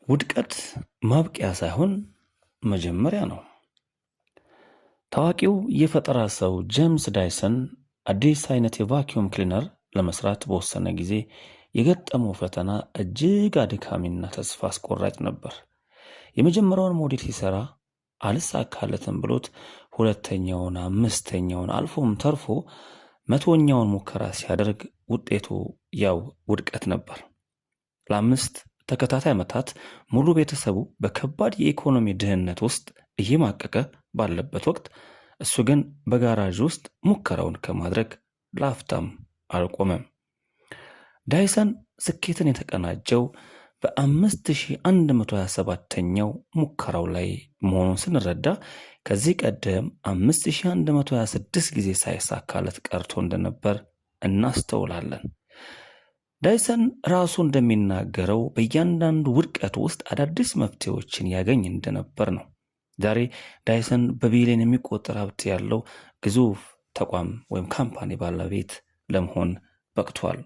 ውድቀት ማብቂያ ሳይሆን መጀመሪያ ነው። ታዋቂው የፈጠራ ሰው ጄምስ ዳይሰን አዲስ አይነት የቫኪዩም ክሊነር ለመስራት በወሰነ ጊዜ የገጠመው ፈተና እጅግ አድካሚና ተስፋ አስቆራጭ ነበር። የመጀመሪያውን ሞዴል ሲሰራ አልሳካለትም ብሎት ሁለተኛውን፣ አምስተኛውን አልፎም ተርፎ 100ኛውን ሙከራ ሲያደርግ ውጤቱ ያው ውድቀት ነበር። ለአምስት ተከታታይ ዓመታት ሙሉ ቤተሰቡ በከባድ የኢኮኖሚ ድህነት ውስጥ እየማቀቀ ባለበት ወቅት እሱ ግን በጋራዥ ውስጥ ሙከራውን ከማድረግ ላፍታም አልቆመም። ዳይሰን ስኬትን የተቀናጀው በ5127ኛው ሙከራው ላይ መሆኑን ስንረዳ ከዚህ ቀደም 5126 ጊዜ ሳይሳካለት ቀርቶ እንደነበር እናስተውላለን። ዳይሰን ራሱ እንደሚናገረው በእያንዳንዱ ውድቀት ውስጥ አዳዲስ መፍትሄዎችን ያገኝ እንደነበር ነው። ዛሬ ዳይሰን በቢሊዮን የሚቆጠር ሀብት ያለው ግዙፍ ተቋም ወይም ካምፓኒ ባለቤት ለመሆን በቅቷል።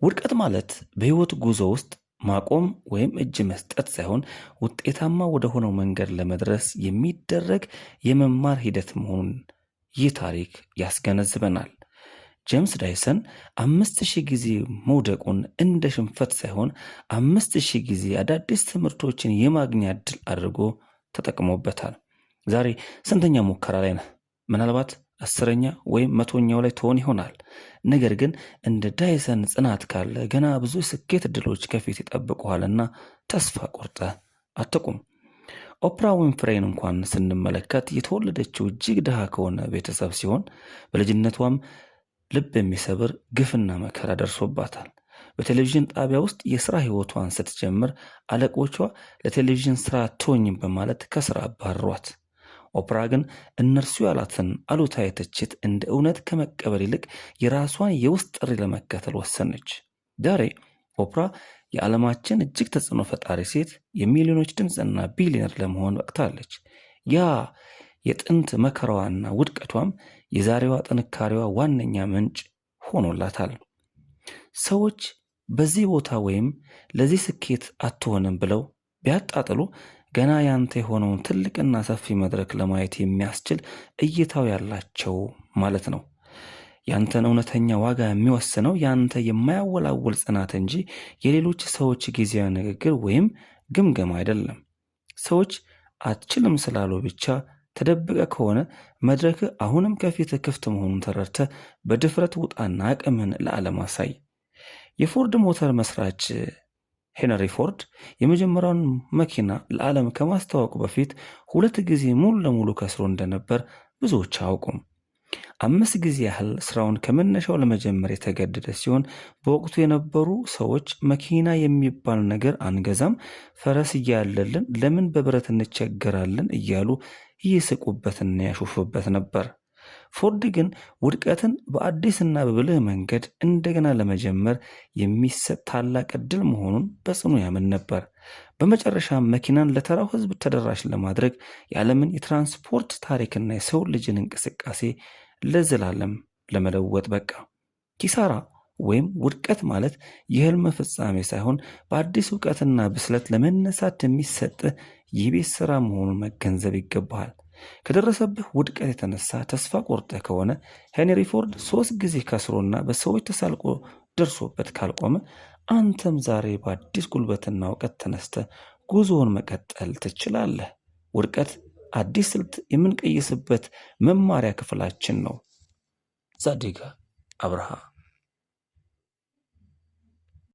ውድቀት ማለት በህይወት ጉዞ ውስጥ ማቆም ወይም እጅ መስጠት ሳይሆን ውጤታማ ወደ ሆነው መንገድ ለመድረስ የሚደረግ የመማር ሂደት መሆኑን ይህ ታሪክ ያስገነዝበናል። ጄምስ ዳይሰን 5000 ጊዜ መውደቁን እንደ ሽንፈት ሳይሆን 5000 ጊዜ አዳዲስ ትምህርቶችን የማግኛ ዕድል አድርጎ ተጠቅሞበታል። ዛሬ ስንተኛ ሙከራ ላይ ነህ? ምናልባት 10ኛ ወይም 100ኛው ላይ ትሆን ይሆናል። ነገር ግን እንደ ዳይሰን ጽናት ካለ ገና ብዙ ስኬት ዕድሎች ከፊት ይጠብቁሃልና ተስፋ ቆርጠህ አትቁም። ኦፕራ ዊንፍሬን እንኳን ስንመለከት የተወለደችው እጅግ ድሃ ከሆነ ቤተሰብ ሲሆን በልጅነቷም ልብ የሚሰብር ግፍና መከራ ደርሶባታል። በቴሌቪዥን ጣቢያ ውስጥ የሥራ ህይወቷን ስትጀምር አለቆቿ ለቴሌቪዥን ስራ አትሆኝም በማለት ከስራ አባረሯት። ኦፕራ ግን እነርሱ ያላትን አሉታዊ ትችት እንደ እውነት ከመቀበል ይልቅ የራሷን የውስጥ ጥሪ ለመከተል ወሰነች። ዛሬ ኦፕራ የዓለማችን እጅግ ተጽዕኖ ፈጣሪ ሴት፣ የሚሊዮኖች ድምፅና ቢሊዮነር ለመሆን በቅታለች። ያ የጥንት መከራዋና ውድቀቷም የዛሬዋ ጥንካሬዋ ዋነኛ ምንጭ ሆኖላታል። ሰዎች በዚህ ቦታ ወይም ለዚህ ስኬት አትሆንም ብለው ቢያጣጥሉ ገና ያንተ የሆነውን ትልቅና ሰፊ መድረክ ለማየት የሚያስችል እይታው ያላቸው ማለት ነው። ያንተን እውነተኛ ዋጋ የሚወስነው ያንተ የማያወላውል ጽናት እንጂ የሌሎች ሰዎች ጊዜያዊ ንግግር ወይም ግምገማ አይደለም። ሰዎች አትችልም ስላሉ ብቻ ተደብቀ ከሆነ መድረክ አሁንም ከፊት ክፍት መሆኑን ተረድተ በድፍረት ውጣና አቅምን ለዓለም አሳይ። የፎርድ ሞተር መስራች ሄንሪ ፎርድ የመጀመሪያውን መኪና ለዓለም ከማስተዋወቁ በፊት 2 ጊዜ ሙሉ ለሙሉ ከስሮ እንደነበር ብዙዎች አያውቁም። 5 ጊዜ ያህል ስራውን ከመነሻው ለመጀመር የተገደደ ሲሆን በወቅቱ የነበሩ ሰዎች መኪና የሚባል ነገር አንገዛም፣ ፈረስ እያለልን ለምን በብረት እንቸገራለን እያሉ ይስቁበትና ያሾፉበት ነበር። ፎርድ ግን ውድቀትን በአዲስና በብልህ መንገድ እንደገና ለመጀመር የሚሰጥ ታላቅ ዕድል መሆኑን በጽኑ ያምን ነበር። በመጨረሻ መኪናን ለተራው ሕዝብ ተደራሽ ለማድረግ የዓለምን የትራንስፖርት ታሪክና የሰው ልጅን እንቅስቃሴ ለዘላለም ለመለወጥ በቃ። ኪሳራ ወይም ውድቀት ማለት የህልም ፍጻሜ ሳይሆን በአዲስ ዕውቀትና ብስለት ለመነሳት የሚሰጥ የቤት ሥራ መሆኑን መገንዘብ ይገባሃል። ከደረሰብህ ውድቀት የተነሳ ተስፋ ቆርጠህ ከሆነ ሄንሪ ፎርድ 3 ጊዜ ከስሮና በሰዎች ተሳልቆ ደርሶበት ካልቆመ አንተም ዛሬ በአዲስ ጉልበትና እውቀት ተነስተህ ጉዞውን መቀጠል ትችላለህ። ውድቀት አዲስ ስልት የምንቀይስበት መማሪያ ክፍላችን ነው። ዛዲጋ አብርሃ